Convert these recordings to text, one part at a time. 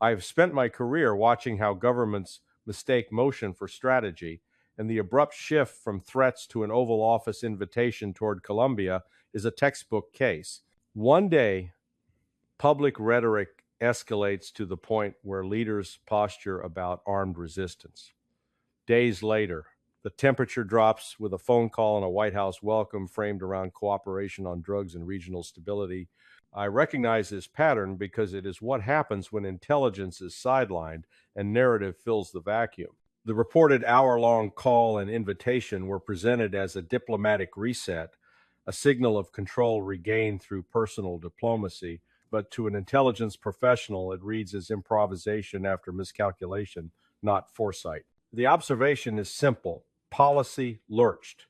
I've spent my career watching how governments mistake motion for strategy, and the abrupt shift from threats to an Oval Office invitation toward Colombia is a textbook case. One day, public rhetoric escalates to the point where leaders posture about armed resistance. Days later, the temperature drops with a phone call and a White House welcome framed around cooperation on drugs and regional stability. I recognize this pattern because it is what happens when intelligence is sidelined and narrative fills the vacuum. The reported hour-long call and invitation were presented as a diplomatic reset, a signal of control regained through personal diplomacy, but to an intelligence professional, it reads as improvisation after miscalculation, not foresight. The observation is simple. Policy lurched.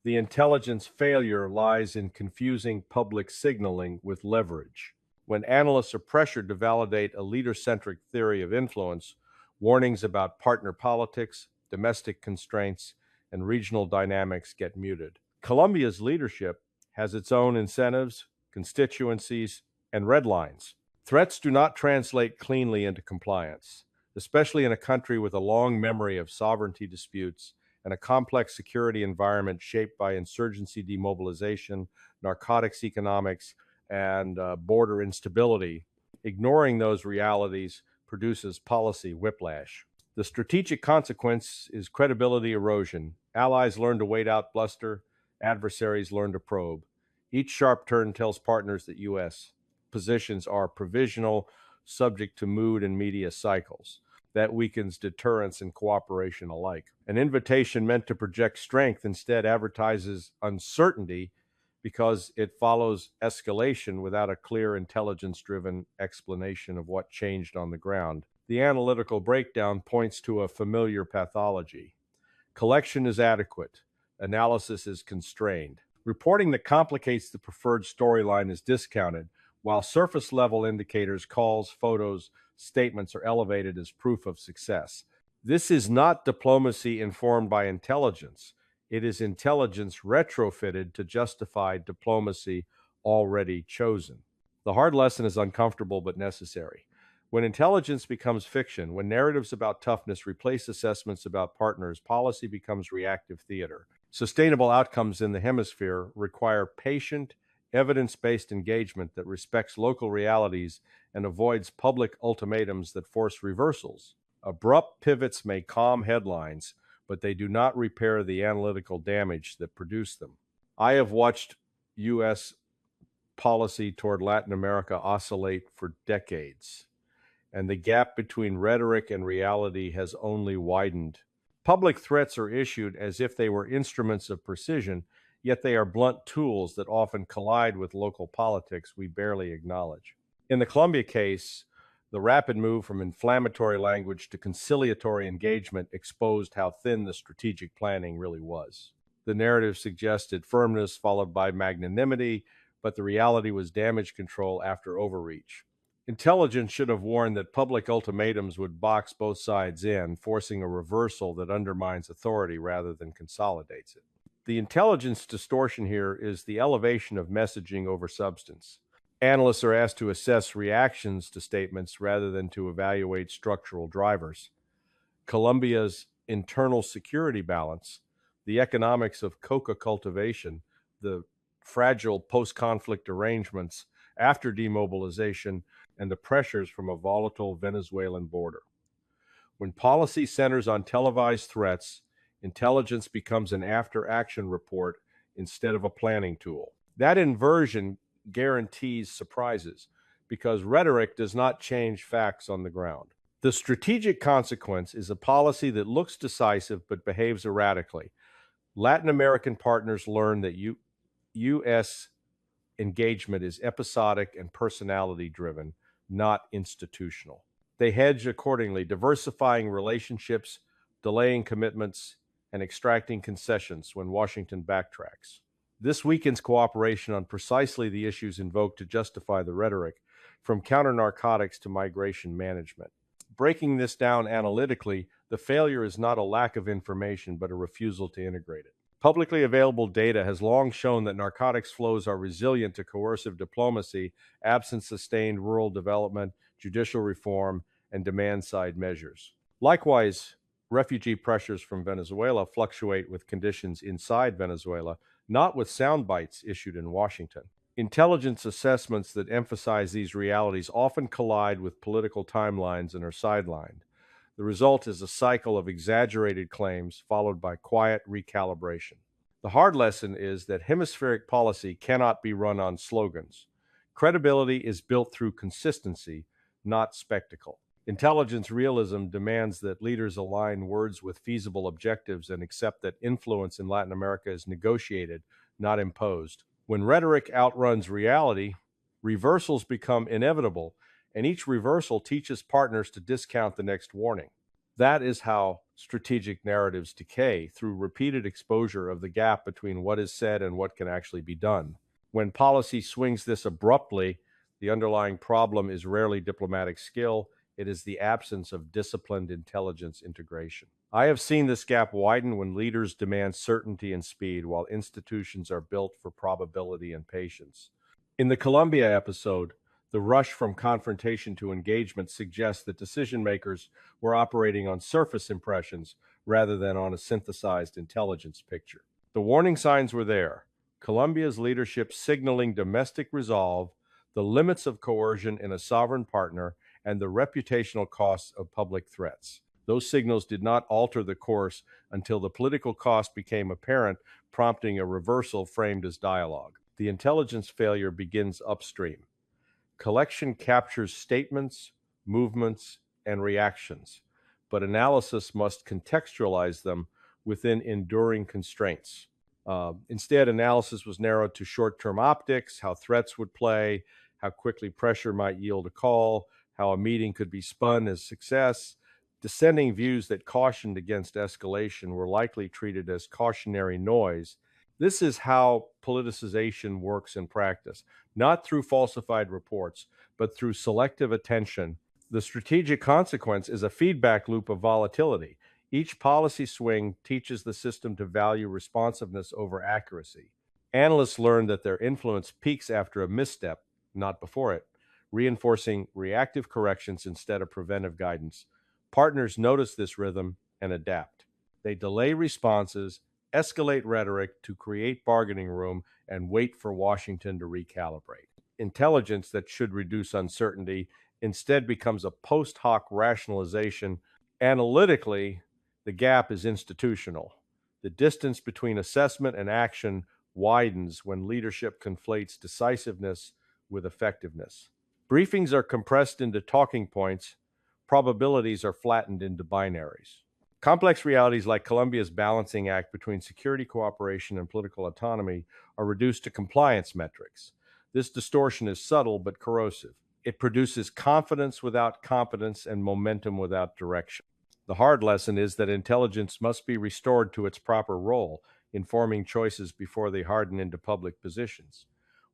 The intelligence failure lies in confusing public signaling with leverage. When analysts are pressured to validate a leader-centric theory of influence, warnings about partner politics, domestic constraints, and regional dynamics get muted. Colombia's leadership has its own incentives, constituencies, and red lines. Threats do not translate cleanly into compliance, especially in a country with a long memory of sovereignty disputes and a complex security environment shaped by insurgency demobilization, narcotics economics, and border instability. Ignoring those realities produces policy whiplash. The strategic consequence is credibility erosion. Allies learn to wait out bluster, adversaries learn to probe. Each sharp turn tells partners that U.S. positions are provisional, subject to mood and media cycles. That weakens deterrence and cooperation alike. An invitation meant to project strength instead advertises uncertainty because it follows escalation without a clear intelligence-driven explanation of what changed on the ground. The analytical breakdown points to a familiar pathology. Collection is adequate. Analysis is constrained. Reporting that complicates the preferred storyline is discounted, while surface-level indicators, calls, photos, statements are elevated as proof of success. This is not diplomacy informed by intelligence. It is intelligence retrofitted to justify diplomacy already chosen. The hard lesson is uncomfortable but necessary. When intelligence becomes fiction, when narratives about toughness replace assessments about partners, policy becomes reactive theater. Sustainable outcomes in the hemisphere require patient, evidence-based engagement that respects local realities and avoids public ultimatums that force reversals. Abrupt pivots may calm headlines, but they do not repair the analytical damage that produced them. I have watched U.S. policy toward Latin America oscillate for decades, and the gap between rhetoric and reality has only widened. Public threats are issued as if they were instruments of precision, yet they are blunt tools that often collide with local politics we barely acknowledge. In the Colombia case, the rapid move from inflammatory language to conciliatory engagement exposed how thin the strategic planning really was. The narrative suggested firmness followed by magnanimity, but the reality was damage control after overreach. Intelligence should have warned that public ultimatums would box both sides in, forcing a reversal that undermines authority rather than consolidates it. The intelligence distortion here is the elevation of messaging over substance. Analysts are asked to assess reactions to statements rather than to evaluate structural drivers. Colombia's internal security balance, the economics of coca cultivation, the fragile post-conflict arrangements after demobilization, and the pressures from a volatile Venezuelan border. When policy centers on televised threats, intelligence becomes an after-action report instead of a planning tool. That inversion guarantees surprises because rhetoric does not change facts on the ground. The strategic consequence is a policy that looks decisive but behaves erratically. Latin American partners learn that U.S. engagement is episodic and personality-driven, not institutional. They hedge accordingly, diversifying relationships, delaying commitments, and extracting concessions when Washington backtracks. This weakens cooperation on precisely the issues invoked to justify the rhetoric, from counter-narcotics to migration management. Breaking this down analytically, the failure is not a lack of information, but a refusal to integrate it. Publicly available data has long shown that narcotics flows are resilient to coercive diplomacy, absent sustained rural development, judicial reform, and demand-side measures. Likewise, refugee pressures from Venezuela fluctuate with conditions inside Venezuela, not with sound bites issued in Washington. Intelligence assessments that emphasize these realities often collide with political timelines and are sidelined. The result is a cycle of exaggerated claims followed by quiet recalibration. The hard lesson is that hemispheric policy cannot be run on slogans. Credibility is built through consistency, not spectacle. Intelligence realism demands that leaders align words with feasible objectives and accept that influence in Latin America is negotiated, not imposed. When rhetoric outruns reality, reversals become inevitable, and each reversal teaches partners to discount the next warning. That is how strategic narratives decay, through repeated exposure of the gap between what is said and what can actually be done. When policy swings this abruptly, the underlying problem is rarely diplomatic skill, it is the absence of disciplined intelligence integration. I have seen this gap widen when leaders demand certainty and speed, while institutions are built for probability and patience. In the Colombia episode, the rush from confrontation to engagement suggests that decision makers were operating on surface impressions rather than on a synthesized intelligence picture. The warning signs were there. Colombia's leadership signaling domestic resolve, the limits of coercion in a sovereign partner, and the reputational costs of public threats. Those signals did not alter the course until the political cost became apparent, prompting a reversal framed as dialogue. The intelligence failure begins upstream. Collection captures statements, movements, and reactions, but analysis must contextualize them within enduring constraints. Instead, analysis was narrowed to short-term optics, how threats would play, how quickly pressure might yield a call, how a meeting could be spun as success. Dissenting views that cautioned against escalation were likely treated as cautionary noise. This is how politicization works in practice, not through falsified reports, but through selective attention. The strategic consequence is a feedback loop of volatility. Each policy swing teaches the system to value responsiveness over accuracy. Analysts learn that their influence peaks after a misstep, not before it, reinforcing reactive corrections instead of preventive guidance. Partners notice this rhythm and adapt. They delay responses, escalate rhetoric to create bargaining room, and wait for Washington to recalibrate. Intelligence that should reduce uncertainty instead becomes a post hoc rationalization. Analytically, the gap is institutional. The distance between assessment and action widens when leadership conflates decisiveness with effectiveness. Briefings are compressed into talking points, probabilities are flattened into binaries. Complex realities like Colombia's balancing act between security cooperation and political autonomy are reduced to compliance metrics. This distortion is subtle but corrosive. It produces confidence without competence and momentum without direction. The hard lesson is that intelligence must be restored to its proper role, informing choices before they harden into public positions.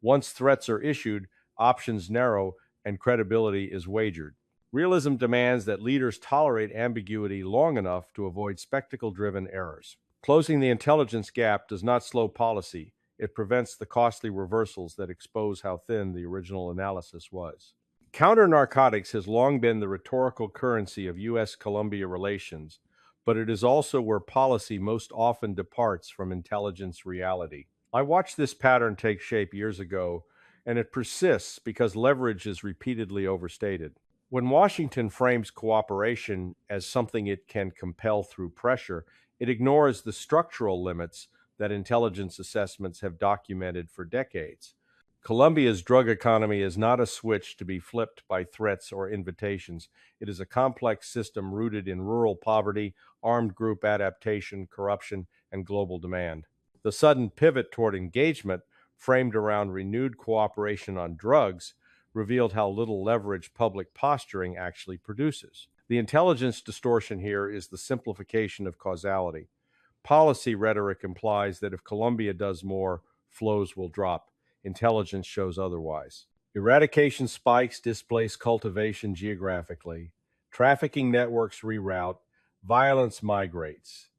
Once threats are issued, options narrow, and credibility is wagered. Realism demands that leaders tolerate ambiguity long enough to avoid spectacle-driven errors. Closing the intelligence gap does not slow policy. It prevents the costly reversals that expose how thin the original analysis was. Counter-narcotics has long been the rhetorical currency of U.S.-Colombia relations, but it is also where policy most often departs from intelligence reality. I watched this pattern take shape years ago, and it persists because leverage is repeatedly overstated. When Washington frames cooperation as something it can compel through pressure, it ignores the structural limits that intelligence assessments have documented for decades. Colombia's drug economy is not a switch to be flipped by threats or invitations. It is a complex system rooted in rural poverty, armed group adaptation, corruption, and global demand. The sudden pivot toward engagement, framed around renewed cooperation on drugs, revealed how little leverage public posturing actually produces. The intelligence distortion here is the simplification of causality. Policy rhetoric implies that if Colombia does more, flows will drop. Intelligence shows otherwise. Eradication spikes displace cultivation geographically. Trafficking networks reroute. Violence migrates.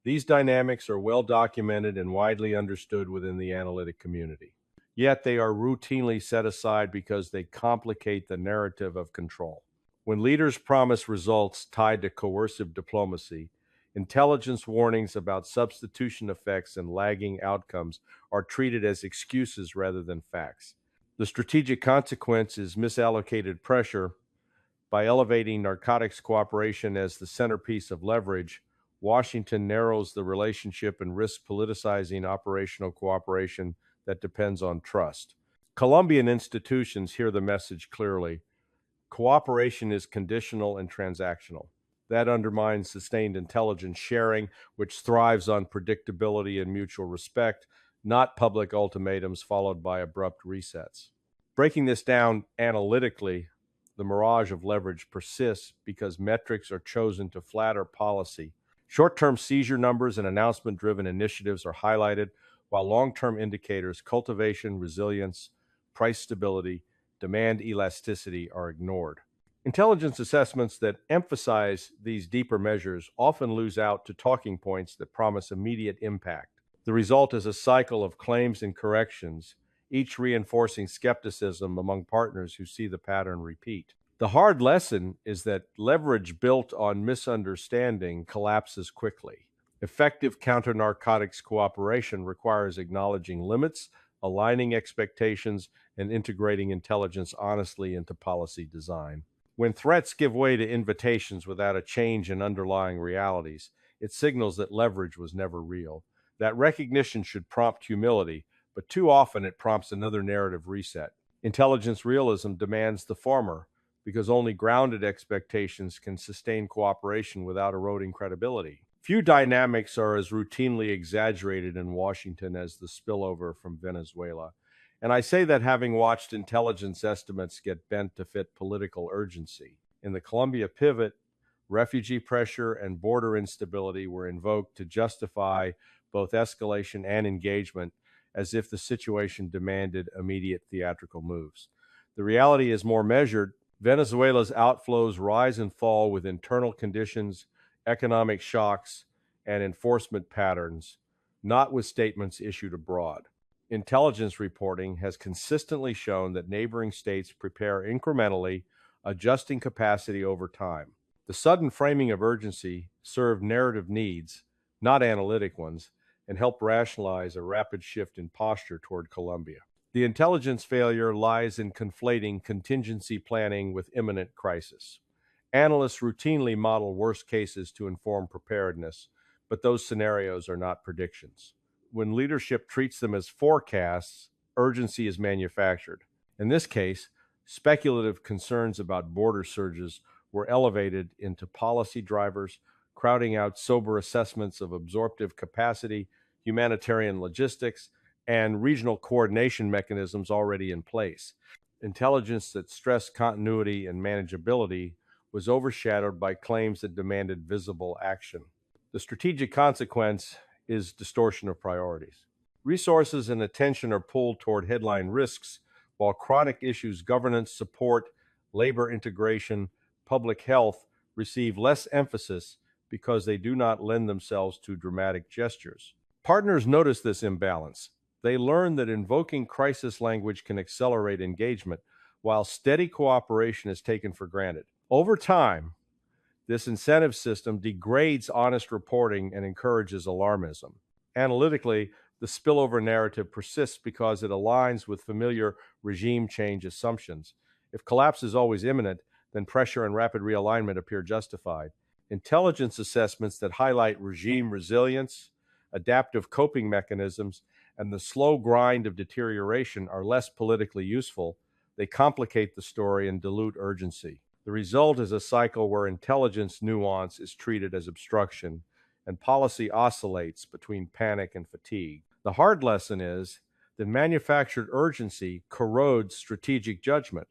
These dynamics are well documented and widely understood within the analytic community. Yet they are routinely set aside because they complicate the narrative of control. When leaders promise results tied to coercive diplomacy, intelligence warnings about substitution effects and lagging outcomes are treated as excuses rather than facts. The strategic consequence is misallocated pressure. By elevating narcotics cooperation as the centerpiece of leverage, Washington narrows the relationship and risks politicizing operational cooperation that depends on trust. Colombian institutions hear the message clearly. Cooperation is conditional and transactional. That undermines sustained intelligence sharing, which thrives on predictability and mutual respect, not public ultimatums followed by abrupt resets. Breaking this down analytically, the mirage of leverage persists because metrics are chosen to flatter policy. Short-term seizure numbers and announcement-driven initiatives are highlighted, while long-term indicators, cultivation, resilience, price stability, demand elasticity are ignored. Intelligence assessments that emphasize these deeper measures often lose out to talking points that promise immediate impact. The result is a cycle of claims and corrections, each reinforcing skepticism among partners who see the pattern repeat. The hard lesson is that leverage built on misunderstanding collapses quickly. Effective counter-narcotics cooperation requires acknowledging limits, aligning expectations, and integrating intelligence honestly into policy design. When threats give way to invitations without a change in underlying realities, it signals that leverage was never real. That recognition should prompt humility, but too often it prompts another narrative reset. Intelligence realism demands the former, because only grounded expectations can sustain cooperation without eroding credibility. Few dynamics are as routinely exaggerated in Washington as the spillover from Venezuela. And I say that having watched intelligence estimates get bent to fit political urgency. In the Colombia pivot, refugee pressure and border instability were invoked to justify both escalation and engagement, as if the situation demanded immediate theatrical moves. The reality is more measured. Venezuela's outflows rise and fall with internal conditions, economic shocks, and enforcement patterns, not with statements issued abroad. Intelligence reporting has consistently shown that neighboring states prepare incrementally, adjusting capacity over time. The sudden framing of urgency served narrative needs, not analytic ones, and helped rationalize a rapid shift in posture toward Colombia. The intelligence failure lies in conflating contingency planning with imminent crisis. Analysts routinely model worst cases to inform preparedness, but those scenarios are not predictions. When leadership treats them as forecasts, urgency is manufactured. In this case, speculative concerns about border surges were elevated into policy drivers, crowding out sober assessments of absorptive capacity, humanitarian logistics, and regional coordination mechanisms already in place. Intelligence that stressed continuity and manageability was overshadowed by claims that demanded visible action. The strategic consequence is distortion of priorities. Resources and attention are pulled toward headline risks, while chronic issues, governance, support, labor integration, public health receive less emphasis because they do not lend themselves to dramatic gestures. Partners notice this imbalance. They learn that invoking crisis language can accelerate engagement, while steady cooperation is taken for granted. Over time, this incentive system degrades honest reporting and encourages alarmism. Analytically, the spillover narrative persists because it aligns with familiar regime change assumptions. If collapse is always imminent, then pressure and rapid realignment appear justified. Intelligence assessments that highlight regime resilience, adaptive coping mechanisms, and the slow grind of deterioration are less politically useful. They complicate the story and dilute urgency. The result is a cycle where intelligence nuance is treated as obstruction, and policy oscillates between panic and fatigue. The hard lesson is that manufactured urgency corrodes strategic judgment.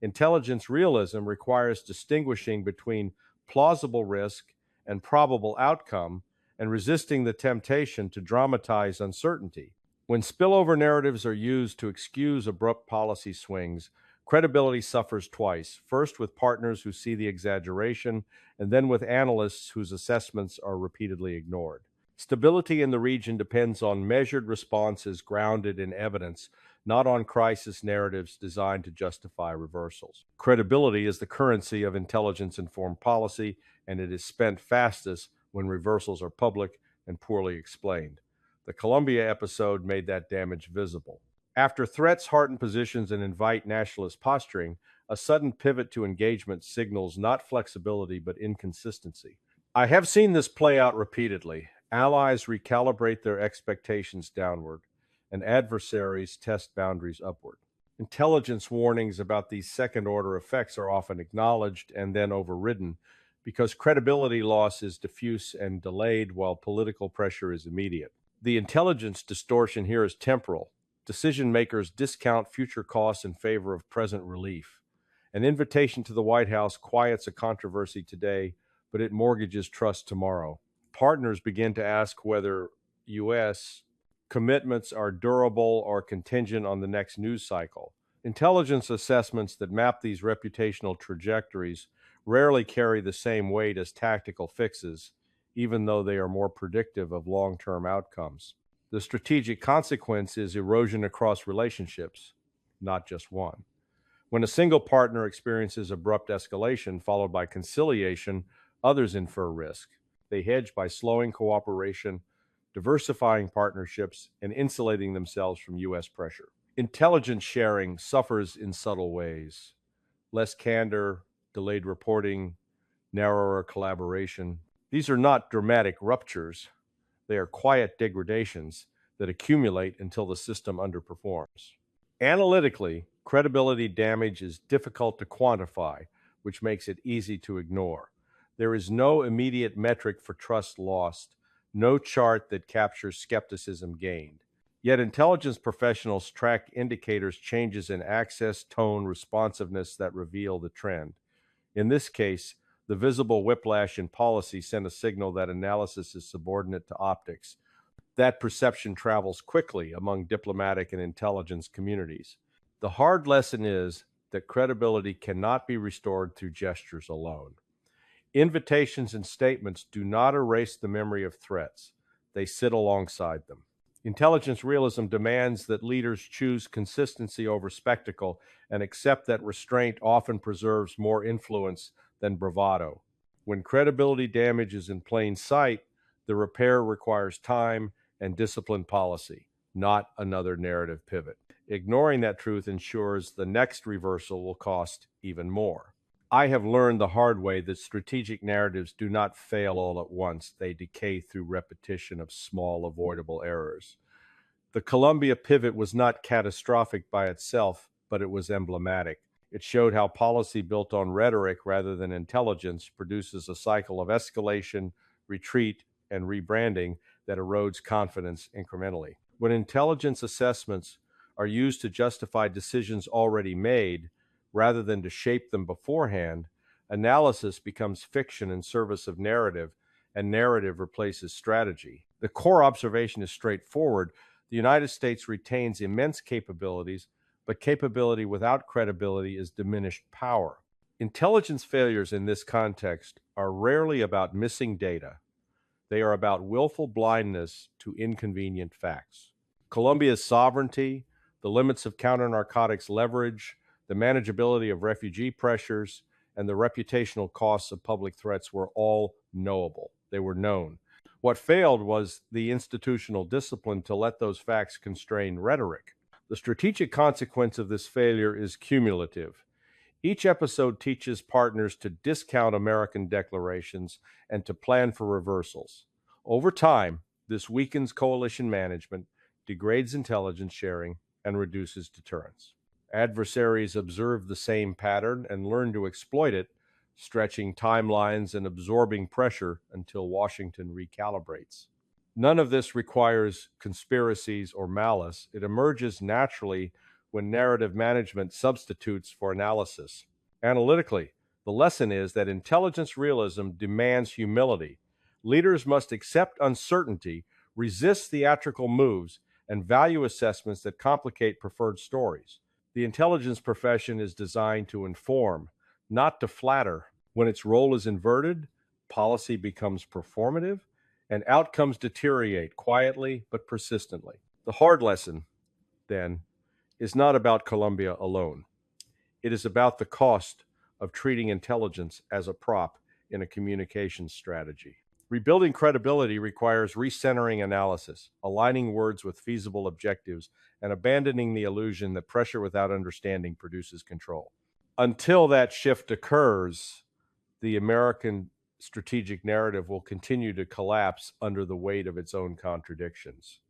Intelligence realism requires distinguishing between plausible risk and probable outcome, and resisting the temptation to dramatize uncertainty. When spillover narratives are used to excuse abrupt policy swings, credibility suffers twice, first with partners who see the exaggeration, and then with analysts whose assessments are repeatedly ignored. Stability in the region depends on measured responses grounded in evidence, not on crisis narratives designed to justify reversals. Credibility is the currency of intelligence-informed policy, and it is spent fastest when reversals are public and poorly explained. The Colombia episode made that damage visible. After threats harden positions and invite nationalist posturing, a sudden pivot to engagement signals not flexibility but inconsistency. I have seen this play out repeatedly. Allies recalibrate their expectations downward, and adversaries test boundaries upward. Intelligence warnings about these second-order effects are often acknowledged and then overridden because credibility loss is diffuse and delayed while political pressure is immediate. The intelligence distortion here is temporal. Decision makers discount future costs in favor of present relief. An invitation to the White House quiets a controversy today, but it mortgages trust tomorrow. Partners begin to ask whether U.S. commitments are durable or contingent on the next news cycle. Intelligence assessments that map these reputational trajectories rarely carry the same weight as tactical fixes, even though they are more predictive of long-term outcomes. The strategic consequence is erosion across relationships, not just one. When a single partner experiences abrupt escalation followed by conciliation, others infer risk. They hedge by slowing cooperation, diversifying partnerships, and insulating themselves from U.S. pressure. Intelligence sharing suffers in subtle ways. Less candor, delayed reporting, narrower collaboration. These are not dramatic ruptures. They are quiet degradations that accumulate until the system underperforms. Analytically, credibility damage is difficult to quantify, which makes it easy to ignore. There is no immediate metric for trust lost, no chart that captures skepticism gained. Yet intelligence professionals track indicators changes in access, tone, responsiveness that reveal the trend. In this case, the visible whiplash in policy sent a signal that analysis is subordinate to optics. That perception travels quickly among diplomatic and intelligence communities. The hard lesson is that credibility cannot be restored through gestures alone. Invitations and statements do not erase the memory of threats. They sit alongside them. Intelligence realism demands that leaders choose consistency over spectacle and accept that restraint often preserves more influence than bravado. When credibility damage is in plain sight, the repair requires time and disciplined policy, not another narrative pivot. Ignoring that truth ensures the next reversal will cost even more. I have learned the hard way that strategic narratives do not fail all at once. They decay through repetition of small, avoidable errors. The Colombia pivot was not catastrophic by itself, but it was emblematic. It showed how policy built on rhetoric rather than intelligence produces a cycle of escalation, retreat, and rebranding that erodes confidence incrementally. When intelligence assessments are used to justify decisions already made, rather than to shape them beforehand, analysis becomes fiction in service of narrative, and narrative replaces strategy. The core observation is straightforward. The United States retains immense capabilities, but capability without credibility is diminished power. Intelligence failures in this context are rarely about missing data. They are about willful blindness to inconvenient facts. Colombia's sovereignty, the limits of counter-narcotics leverage, the manageability of refugee pressures, and the reputational costs of public threats were all knowable. They were known. What failed was the institutional discipline to let those facts constrain rhetoric. The strategic consequence of this failure is cumulative. Each episode teaches partners to discount American declarations and to plan for reversals. Over time, this weakens coalition management, degrades intelligence sharing, and reduces deterrence. Adversaries observe the same pattern and learn to exploit it, stretching timelines and absorbing pressure until Washington recalibrates. None of this requires conspiracies or malice. It emerges naturally when narrative management substitutes for analysis. Analytically, the lesson is that intelligence realism demands humility. Leaders must accept uncertainty, resist theatrical moves, and value assessments that complicate preferred stories. The intelligence profession is designed to inform, not to flatter. When its role is inverted, policy becomes performative, and outcomes deteriorate quietly but persistently. The hard lesson, then, is not about Colombia alone. It is about the cost of treating intelligence as a prop in a communications strategy. Rebuilding credibility requires recentering analysis, aligning words with feasible objectives, and abandoning the illusion that pressure without understanding produces control. Until that shift occurs, the American strategic narrative will continue to collapse under the weight of its own contradictions.